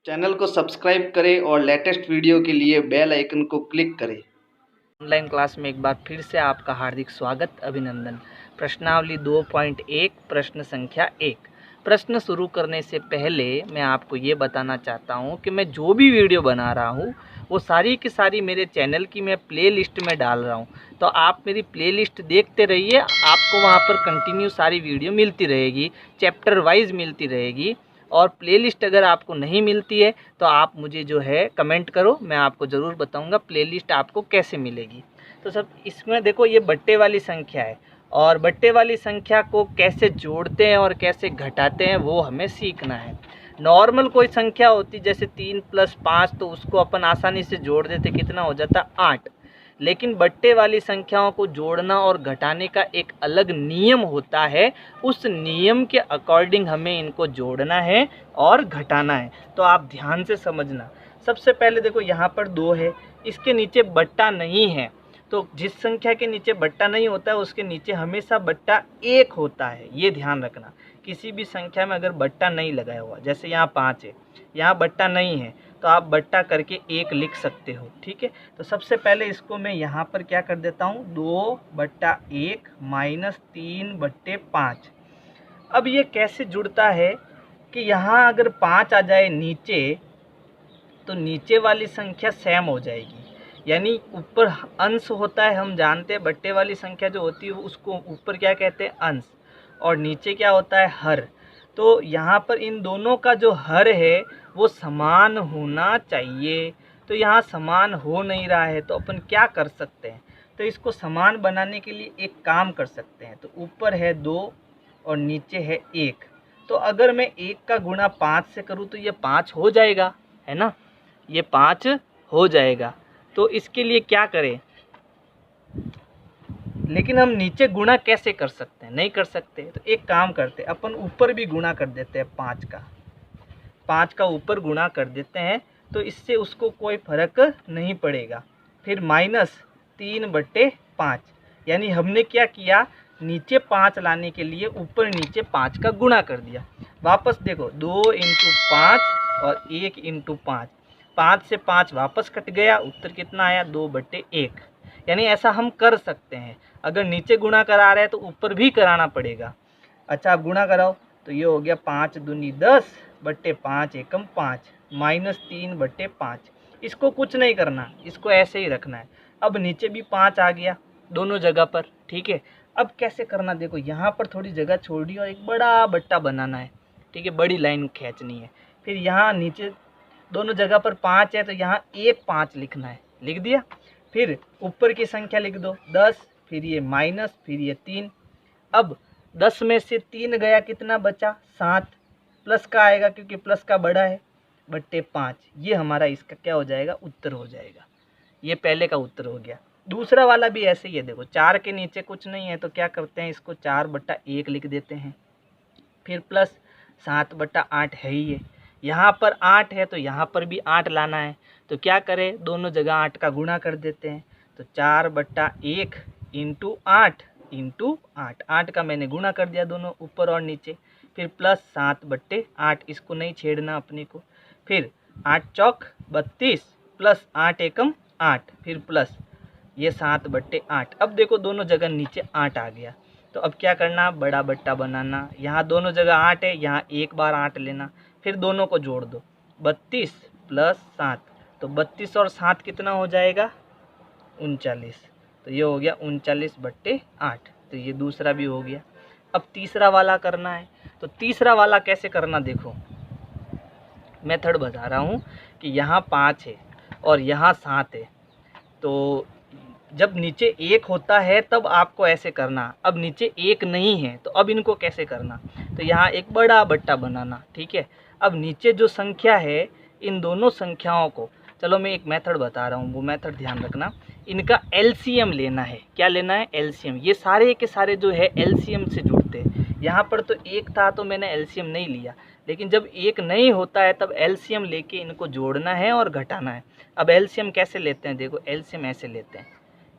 Channel को subscribe करें और लेटेस्ट वीडियो के लिए बेल आइकन को क्लिक करें। ऑनलाइन क्लास में एक बार फिर से आपका हार्दिक स्वागत, अभिनंदन। प्रश्नावली 2.1 प्रश्न संख्या 1। प्रश्न शुरू करने से पहले मैं आपको ये बताना चाहता हूँ कि मैं जो भी वीडियो बना रहा हूँ वो सारी की सारी मेरे चैनल की मैं प्ले लिस्ट में डाल रहा हूँ। तो आप मेरी प्ले लिस्ट देखते रहिए, आपको वहाँ पर कंटिन्यू सारी वीडियो मिलती रहेगी, चैप्टर वाइज मिलती रहेगी। और प्लेलिस्ट अगर आपको नहीं मिलती है तो आप मुझे जो है कमेंट करो, मैं आपको ज़रूर बताऊंगा प्लेलिस्ट आपको कैसे मिलेगी। तो सब इसमें देखो, ये बट्टे वाली संख्या है और बट्टे वाली संख्या को कैसे जोड़ते हैं और कैसे घटाते हैं वो हमें सीखना है। नॉर्मल कोई संख्या होती जैसे 3 + 5 तो उसको अपन आसानी से जोड़ देते, कितना हो जाता 8। लेकिन बट्टे वाली संख्याओं को जोड़ना और घटाने का एक अलग नियम होता है, उस नियम के अकॉर्डिंग हमें इनको जोड़ना है और घटाना है। तो आप ध्यान से समझना। सबसे पहले देखो, यहाँ पर 2 है, इसके नीचे बट्टा नहीं है। तो जिस संख्या के नीचे बट्टा नहीं होता है उसके नीचे हमेशा बट्टा 1 होता है, ये ध्यान रखना। किसी भी संख्या में अगर बट्टा नहीं लगाया हुआ, जैसे यहाँ 5 है, यहाँ बट्टा नहीं है, तो आप बट्टा करके 1 लिख सकते हो। ठीक है, तो सबसे पहले इसको मैं यहाँ पर क्या कर देता हूँ, 2/1 - 3/5। अब ये कैसे जुड़ता है कि यहाँ अगर 5 आ जाए नीचे तो नीचे वाली संख्या सेम हो जाएगी। यानी ऊपर अंश होता है, हम जानते हैं बट्टे वाली संख्या जो होती है उसको ऊपर क्या कहते हैं, अंश, और नीचे क्या होता है, हर। तो यहाँ पर इन दोनों का जो हर है वो समान होना चाहिए। तो यहाँ समान हो नहीं रहा है, तो अपन क्या कर सकते हैं, तो इसको समान बनाने के लिए एक काम कर सकते हैं। तो ऊपर है 2 और नीचे है 1। तो अगर मैं 1 का गुणा 5 से करूँ तो ये 5 हो जाएगा, है ना, ये 5 हो जाएगा। तो इसके लिए क्या करें, लेकिन हम नीचे गुणा कैसे कर सकते हैं, नहीं कर सकते। तो एक काम करते हैं, अपन ऊपर भी गुणा कर देते हैं, 5 का ऊपर गुणा कर देते हैं, तो इससे उसको कोई फर्क नहीं पड़ेगा। फिर -3/5, यानी हमने क्या किया, नीचे 5 लाने के लिए ऊपर नीचे 5 का गुणा कर दिया। वापस देखो, 2 × 5 और 1 × 5, 5 से 5 वापस कट गया, उत्तर कितना आया, 2/1। यानी ऐसा हम कर सकते हैं। अगर नीचे गुणा करा रहे हैं तो ऊपर भी कराना पड़ेगा। अच्छा, आप गुणा कराओ तो ये हो गया 5 दूनी 10/5 एकम 5 -3/5। इसको कुछ नहीं करना, इसको ऐसे ही रखना है। अब नीचे भी 5 आ गया दोनों जगह पर। ठीक है, अब कैसे करना, देखो यहाँ पर थोड़ी जगह छोड़ी और एक बड़ा बट्टा बनाना है। ठीक है, बड़ी लाइन खींचनी है। फिर यहाँ नीचे दोनों जगह पर 5 है तो यहाँ 1 5 लिखना है, लिख दिया। फिर ऊपर की संख्या लिख दो 10, फिर ये माइनस, फिर ये 3। अब 10 में से 3 गया, कितना बचा, 7। प्लस का आएगा क्योंकि प्लस का बड़ा है, /5। ये हमारा इसका क्या हो जाएगा, उत्तर हो जाएगा। ये पहले का उत्तर हो गया। दूसरा वाला भी ऐसे ही है, देखो 4 के नीचे कुछ नहीं है तो क्या करते हैं, इसको 4/1 लिख देते हैं। फिर प्लस 7/8 है ही है, यहाँ पर 8 है तो यहाँ पर भी 8 लाना है। तो क्या करें, दोनों जगह 8 का गुणा कर देते हैं। तो 4/1 × 8 × 8, 8 का मैंने गुणा कर दिया दोनों ऊपर और नीचे। फिर प्लस 7/8, इसको नहीं छेड़ना अपने को। फिर 8 चौक 32 प्लस 8 एकम 8, फिर प्लस ये 7/8। अब देखो दोनों जगह नीचे 8 आ गया। तो अब क्या करना, बड़ा बट्टा बनाना। यहाँ दोनों जगह 8 है, यहाँ एक बार 8 लेना, फिर दोनों को जोड़ दो, 32 + 7। तो 32 और 7 कितना हो जाएगा, 39। तो ये हो गया 39/8। तो ये दूसरा भी हो गया। अब तीसरा वाला करना है। तो तीसरा वाला कैसे करना, देखो मेथड बता रहा हूँ कि यहाँ 5 है और यहाँ 7 है। तो जब नीचे 1 होता है तब आपको ऐसे करना। अब नीचे 1 नहीं है तो अब इनको कैसे करना, तो यहाँ एक बड़ा बट्टा बनाना। ठीक है, अब नीचे जो संख्या है इन दोनों संख्याओं को, चलो मैं एक मेथड बता रहा हूँ, वो मेथड ध्यान रखना। इनका एलसीएम लेना है। क्या लेना है, एलसीएम। ये सारे के सारे जो है एलसीएम से जुड़ते हैं। यहाँ पर तो 1 था तो मैंने एलसीएम नहीं लिया, लेकिन जब 1 नहीं होता है तब एलसीएम लेके इनको जोड़ना है और घटाना है। अब एलसीएम कैसे लेते हैं, देखो एलसीएम ऐसे लेते हैं,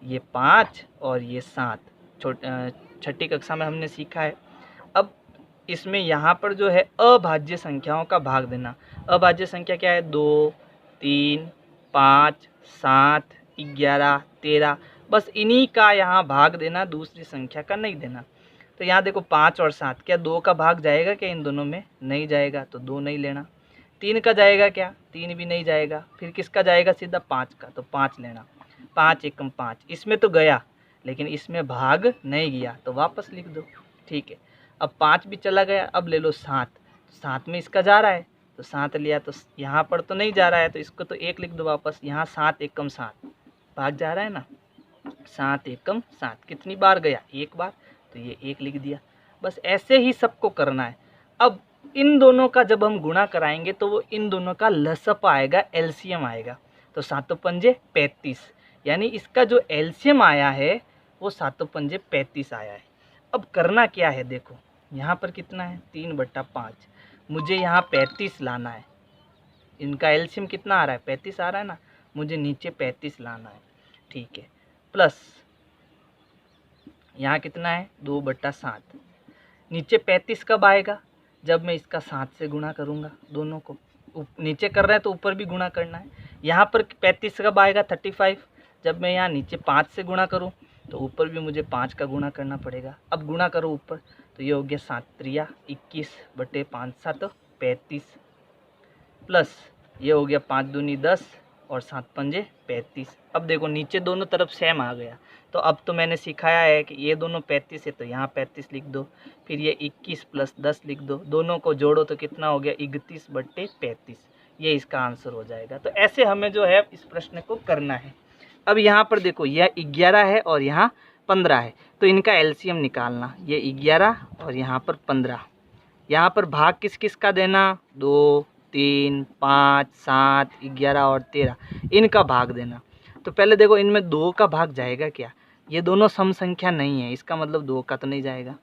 ये 5 और ये 7 छठी कक्षा में हमने सीखा है। अब इसमें यहाँ पर जो है अभाज्य संख्याओं का भाग देना। अभाज्य संख्या क्या है? 2, 3, 5, 7, 11, 13, बस इन्हीं का यहाँ भाग देना, दूसरी संख्या का नहीं देना। तो यहाँ देखो 5 और 7, क्या 2 का भाग जाएगा क्या इन दोनों में? नहीं जाएगा, तो 2 नहीं लेना। 3 का जाएगा क्या? 3 भी नहीं जाएगा। फिर किसका जाएगा? सीधा 5 का, तो 5 लेना। 5 एकम 5, इसमें तो गया लेकिन इसमें भाग नहीं गया, तो वापस लिख दो। ठीक है, अब 5 भी चला गया, अब ले लो 7। 7 में इसका जा रहा है तो 7 लिया, तो यहाँ पर तो नहीं जा रहा है तो इसको तो 1 लिख दो वापस। यहाँ 7 एकम 7 भाग जा रहा है ना, 7 एकम 7 कितनी बार गया? 1 बार, तो ये 1 लिख दिया। बस ऐसे ही सबको करना है। अब इन दोनों का जब हम गुणा कराएंगे तो वो इन दोनों का लसअप आएगा, एलसीएम आएगा। तो 7 पंजे 35, यानी इसका जो एलसीएम आया है वो 7 पंजे 35 आया है। अब करना क्या है? देखो यहाँ पर कितना है? 3/5। मुझे यहाँ 35 लाना है। इनका एलसीएम कितना आ रहा है? 35 आ रहा है ना, मुझे नीचे 35 लाना है। ठीक है, प्लस यहाँ कितना है? 2/7। नीचे 35 कब आएगा? जब मैं इसका 7 से गुणा करूँगा दोनों को। नीचे कर रहे हैं तो ऊपर भी गुणा करना है। यहाँ पर 35 कब आएगा? 35। जब मैं यहाँ नीचे 5 से गुणा करूँ तो ऊपर भी मुझे 5 का गुणा करना पड़ेगा। अब गुणा करो ऊपर, तो ये हो गया 7 त्रिया 21/5 7 35, प्लस ये हो गया 5 दूनी 10 और 7 पंजे 35। अब देखो नीचे दोनों तरफ सेम आ गया। तो अब तो मैंने सिखाया है कि ये दोनों 35 है तो यहाँ 35 लिख दो, फिर ये 21 + 10 लिख दो, दोनों को जोड़ो तो कितना हो गया? 31/35। ये इसका आंसर हो जाएगा। तो ऐसे हमें जो है इस प्रश्न को करना है। अब यहाँ पर देखो यह 11 है और यहाँ 15 है, तो इनका एलसीएम निकालना। ये 11 और यहाँ पर 15। यहाँ पर भाग किस किस का देना? 2, 3, 5, 7, 11 और 13, इनका भाग देना। तो पहले देखो इनमें 2 का भाग जाएगा क्या? ये दोनों सम संख्या नहीं है, इसका मतलब 2 का तो नहीं जाएगा।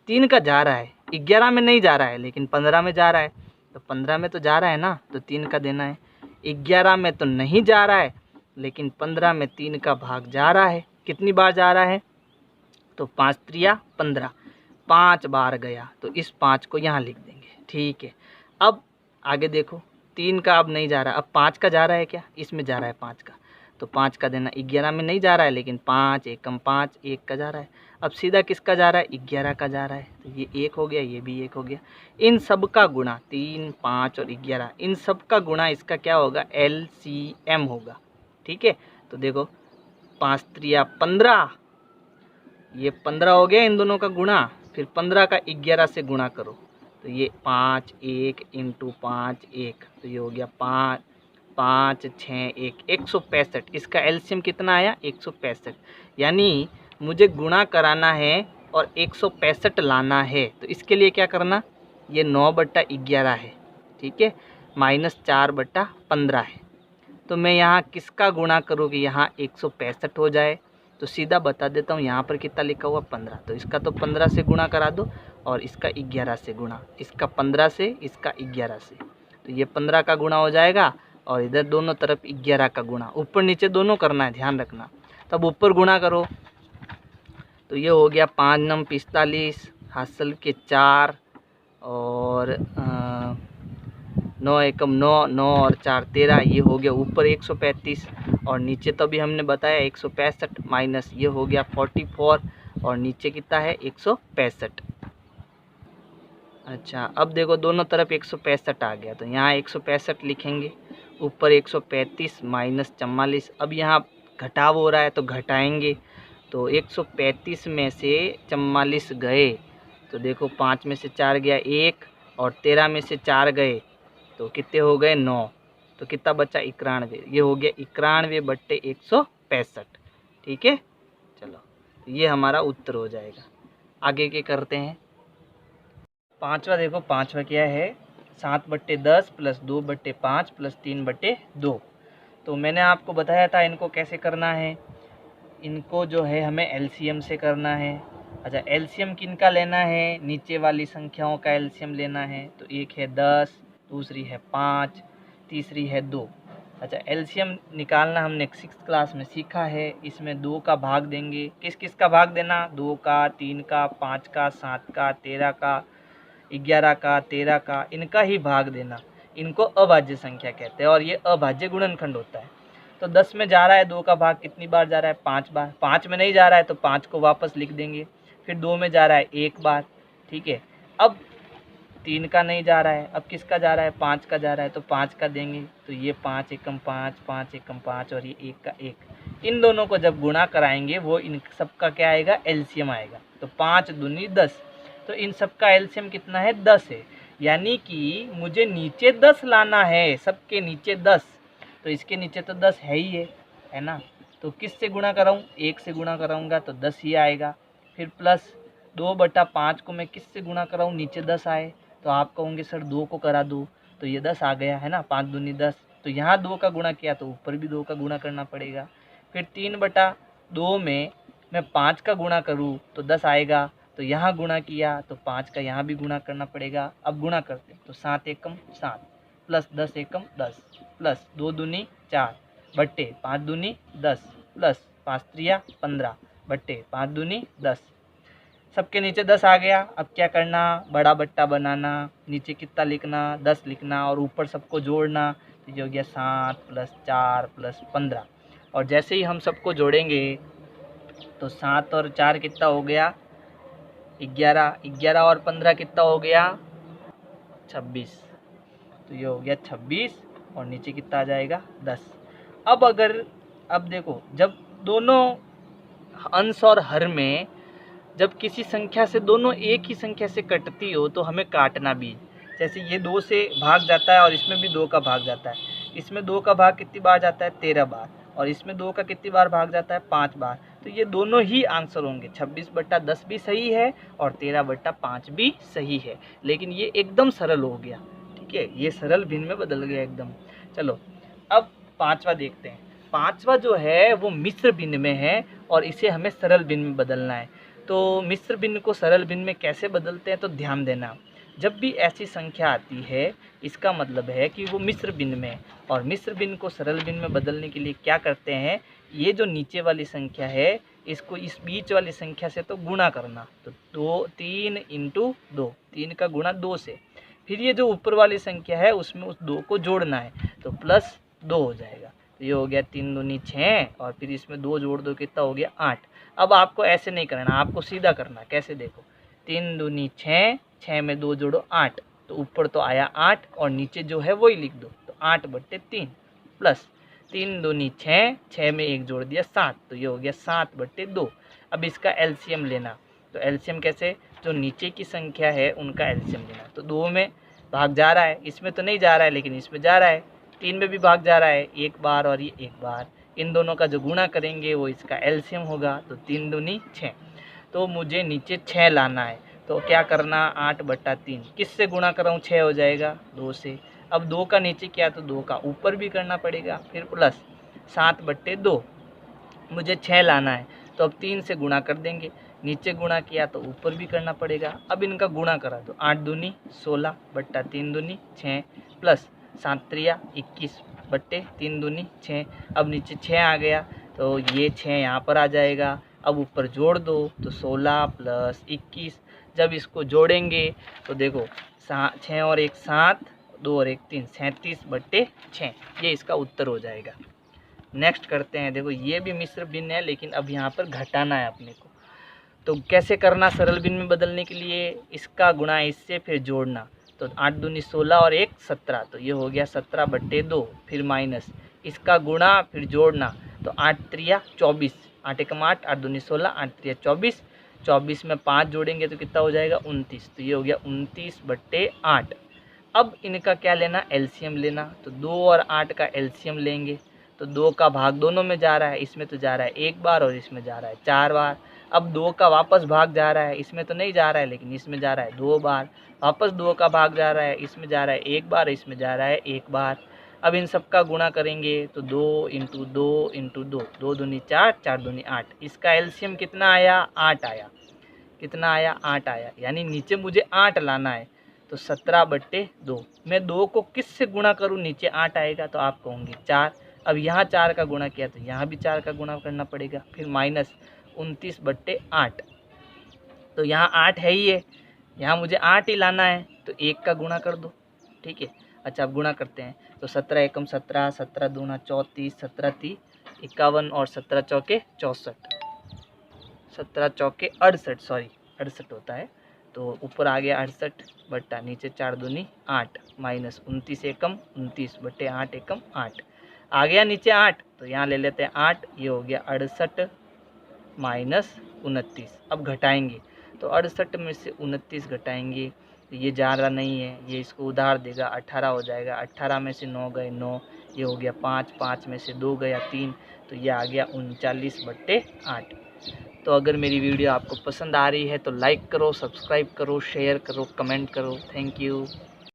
3 का जा रहा है, 11 में नहीं जा रहा है लेकिन 15 में जा रहा है, तो 15 में तो जा रहा है ना, तो 3 का देना है। 11 में तो नहीं जा रहा है लेकिन 15 में 3 का भाग जा रहा है। कितनी बार जा रहा है? तो 5 त्रिया 15, 5 बार गया, तो इस 5 को यहाँ लिख देंगे। ठीक है, अब आगे देखो 3 का अब नहीं जा रहा, अब 5 का जा रहा है क्या? इसमें जा रहा है 5 का, तो 5 का देना। 11 में नहीं जा रहा है लेकिन 5 एकम 5 1 का जा रहा है। अब सीधा किसका जा रहा है? 11 का जा रहा है, तो ये 1 हो गया, ये भी 1 हो गया। इन सब का गुणा 3, 5 और 11, इन सब का गुणा इसका क्या होगा? एलसीएम होगा। ठीक है, तो देखो 5 त्रिया 15, ये 15 हो गया इन दोनों का गुणा। फिर 15 का 11 से गुणा करो, तो ये 5 1 × 5 1, तो ये हो गया 5 5 6 1 165। इसका एलसीएम कितना आया? 165। यानी मुझे गुणा कराना है और 165 लाना है। तो इसके लिए क्या करना? ये 9/11 है, ठीक है, -4/15 है। तो मैं यहाँ किसका गुणा करूँ कि यहाँ 165 हो जाए? तो सीधा बता देता हूँ, यहाँ पर कितना लिखा हुआ? 15, तो इसका तो 15 से गुणा करा दो और इसका 11 से गुणा, इसका 15 से, इसका 11 से, तो ये 15 का गुणा हो जाएगा और इधर दोनों तरफ 11 का गुणा, ऊपर नीचे दोनों करना है, ध्यान रखना। तब ऊपर गुणा करो तो ये हो गया 5 नम 45, हासिल के 4 और 9 एकम 9, 9 और 4 13, ये हो गया ऊपर 135 और नीचे तो भी हमने बताया 165, माइनस ये हो गया 44 और नीचे कितना है? 165। अच्छा, अब देखो दोनों तरफ 165 आ गया, तो यहाँ 165 लिखेंगे, ऊपर 135 माइनस 44। अब यहाँ घटाव हो रहा है तो घटाएंगे, तो 135 में से 44 गए तो देखो 5 में से 4 गया 1 और 13 में से 4 गए तो कितने हो गए? 9, तो कितना बचा? 91। ये हो गया 91/165। ठीक है, चलो ये हमारा उत्तर हो जाएगा। आगे क्या करते हैं? पांचवा देखो, पांचवा क्या है? 7/10 + 2/5 + 3/2। तो मैंने आपको बताया था इनको कैसे करना है। इनको जो है हमें एलसीएम से करना है। अच्छा, एलसीएम किनका लेना है? नीचे वाली संख्याओं का एलसीएम लेना है। तो एक है 10, दूसरी है 5, तीसरी है 2। अच्छा, एलसीएम निकालना हमने 6th क्लास में सीखा है। इसमें 2 का भाग देंगे। किस किस का भाग देना? 2 का, 3 का, 5 का, 7 का, 13 का, 11 का, 13 का, इनका ही भाग देना, इनको अभाज्य संख्या कहते हैं और ये अभाज्य गुणनखंड होता है। तो 10 में जा रहा है 2 का भाग कितनी बार जा रहा है? 5 बार। 5 में नहीं जा रहा है तो 5 को वापस लिख देंगे। फिर 2 में जा रहा है 1 बार, ठीक है। अब 3 का नहीं जा रहा है, अब किसका जा रहा है? 5 का जा रहा है, तो 5 का देंगे। तो ये 5 एकम 5, 5 एकम 5 और ये 1 का 1। इन दोनों को जब गुणा कराएंगे वो इन सबका क्या आएगा? एलसीएम आएगा। तो 5 दूनी 10, तो इन सबका एलसीएम कितना है? 10 है। यानी कि मुझे नीचे 10 लाना है, सबके नीचे 10। तो इसके नीचे तो 10 है ही है ना। तो किस से गुणा कराऊँ? 1 से गुणा कराऊँगा तो 10 ही आएगा। फिर प्लस 2/5 को मैं किस से गुणा कराऊँ? नीचे 10 आए। तो आप कहोगे सर 2 को करा दो, तो ये 10 आ गया है ना, 5 दूनी 10। तो यहाँ 2 का गुणा किया तो ऊपर भी 2 का गुणा करना पड़ेगा। फिर 3/2 में मैं 5 का गुणा करूँ तो 10 आएगा। तो यहाँ गुणा किया तो 5 का यहाँ भी गुणा करना पड़ेगा। अब गुणा करते हैं तो 7 एकम 7 प्लस 10 एकम 10 प्लस 2 दूनी 4 बट्टे 5 दूनी 10 प्लस 5 त्रिया 15 बट्टे 5 दूनी 10। सबके नीचे 10 आ गया। अब क्या करना? बड़ा बट्टा बनाना, नीचे कितना लिखना? 10 लिखना और ऊपर सबको जोड़ना। तो ये हो गया 7 प्लस 4 प्लस 15। और जैसे ही हम सबको जोड़ेंगे तो 7 और 4 कितना हो गया? 11, 11 और 15 कितना हो गया? 26। तो ये हो गया 26 और नीचे कितना आ जाएगा? 10। अब देखो, जब दोनों अंश और हर में जब किसी संख्या से दोनों एक ही संख्या से कटती हो तो हमें काटना भी। जैसे ये 2 से भाग जाता है और इसमें भी 2 का भाग जाता है। इसमें 2 का भाग कितनी बार जाता है? 13 बार। और इसमें 2 का कितनी बार भाग जाता है? 5 बार। तो ये दोनों ही आंसर होंगे। 26/10 भी सही है और 13/5 भी सही है। लेकिन ये एकदम सरल हो गया, ठीक है, ये सरल भिन्न में बदल गया एकदम। चलो अब 5वां देखते हैं। 5वां जो है वो मिश्र भिन्न में है और इसे हमें सरल भिन्न में बदलना है। तो मिश्र भिन्न को सरल भिन्न में कैसे बदलते हैं? तो ध्यान देना, जब भी ऐसी संख्या आती है इसका मतलब है कि वो मिश्र भिन्न में है। और मिश्र भिन्न को सरल भिन्न में बदलने के लिए क्या करते हैं? ये जो नीचे वाली संख्या है इसको इस बीच वाली संख्या से तो गुणा करना। तो 3 × 2, 3 का गुणा 2 से। फिर ये जो ऊपर वाली संख्या है उसमें उस 2 को जोड़ना है, तो प्लस 2 हो जाएगा। तो ये हो गया 3 दूनी 6 और फिर इसमें 2 जोड़ दो, कितना हो गया? 8। अब आपको ऐसे नहीं करना, आपको सीधा करना। कैसे? देखो, 3 दूनी 6, 6 में 2 जोड़ो 8, तो ऊपर तो आया 8 और नीचे जो है वही लिख दो। तो 8/3 प्लस 3 दूनी 6, 6 में 1 जोड़ दिया 7, तो ये हो गया 7/2। अब इसका एलसीएम लेना। तो एलसीएम कैसे? जो नीचे की संख्या है उनका एलसीएम लेना। तो 2 में भाग जा रहा है, इसमें तो नहीं जा रहा है लेकिन इसमें जा रहा है। 3 में भी भाग जा रहा है, 1 बार और ये 1 बार। इन दोनों का जो गुणा करेंगे वो इसका एलसीएम होगा। तो 3 दूनी 6। तो मुझे नीचे 6 लाना है, तो क्या करना? 8/3। किस से गुणा कराऊँ? 6 हो जाएगा 2 से। अब 2 का नीचे किया तो 2 का ऊपर भी करना पड़ेगा। फिर प्लस 7/2 मुझे 6 लाना है, तो अब 3 से गुणा कर देंगे। नीचे गुणा किया तो ऊपर भी करना पड़ेगा। अब इनका गुणा करा तो 8 दूनी 16 बट्टा 3 दूनी 6 प्लस 7 त्रिया 21 बट्टे 3 दूनी 6। अब नीचे 6 आ गया तो ये 6 यहाँ पर आ जाएगा। अब ऊपर जोड़ दो तो 16 प्लस 21। जब इसको जोड़ेंगे तो देखो 6 और 1 7, 2 और 1 3, 37/6। ये इसका उत्तर हो जाएगा। नेक्स्ट करते हैं। देखो ये भी मिश्र भिन्न है लेकिन अब यहाँ पर घटाना है अपने को। तो कैसे करना सरल भिन्न में बदलने के लिए? इसका गुणा इससे फिर जोड़ना। तो 8 दूनी 16 और 1 17, तो ये हो गया 17/2। फिर माइनस इसका गुणा फिर जोड़ना। तो 8 त्रिया 24, 8 एकम 8, 8 दूनी 16, 8 त्रिया 24। 24 में 5 जोड़ेंगे तो कितना हो जाएगा? 29। तो ये हो गया 29/8। अब इनका क्या लेना? एलसीएम लेना। तो 2 और 8 का एलसीएम लेंगे। तो 2 का भाग दोनों में जा रहा है, इसमें तो जा रहा है 1 बार और इसमें जा रहा है 4 बार। अब 2 का वापस भाग जा रहा है, इसमें तो नहीं जा रहा है लेकिन इसमें जा रहा है 2 बार। वापस 2 का भाग जा रहा है, इसमें जा रहा है 1 बार, इसमें जा रहा है 1 बार। अब इन सब का गुणा करेंगे तो 2 × 2 × 2, 2 दूनी 4, 4 दूनी 8। इसका एलसीएम कितना आया? 8 आया। कितना आया? 8 आया। यानी नीचे मुझे 8 लाना है। तो 17/2। मैं 2 को किस से गुणा करूँ? नीचे 8 आएगा तो आप कहोगे 4। अब यहाँ 4 का गुणा किया तो यहाँ भी 4 का गुणा करना पड़ेगा। फिर माइनस 29/8। तो यहाँ 8 है ही है, यहाँ मुझे 8 ही लाना है, तो 1 का गुणा कर दो, ठीक है। अच्छा अब गुणा करते हैं, तो 17 एकम 17, 17 दूना 34, 17 ती 51 और 17 चौके 64, 17 चौके 68, सॉरी 68 होता है। तो ऊपर आ गया 68 बट्टा नीचे 4 दूनी 8 माइनस 29 एकम 29 बट्टे 8 एकम 8 आ गया नीचे 8, तो यहाँ ले लेते हैं 8, ये हो गया 68 माइनस 29। अब घटाएंगे, तो 68 में से 29 घटाएंगे तो ये जा रहा नहीं है, ये इसको उधार देगा, 18 हो जाएगा। 18 में से 9 गए 9, ये हो गया 5, 5 में से 2 गया 3, तो ये आ गया 39/8। तो अगर मेरी वीडियो आपको पसंद आ रही है तो लाइक करो, सब्सक्राइब करो, शेयर करो, कमेंट करो। Thank you.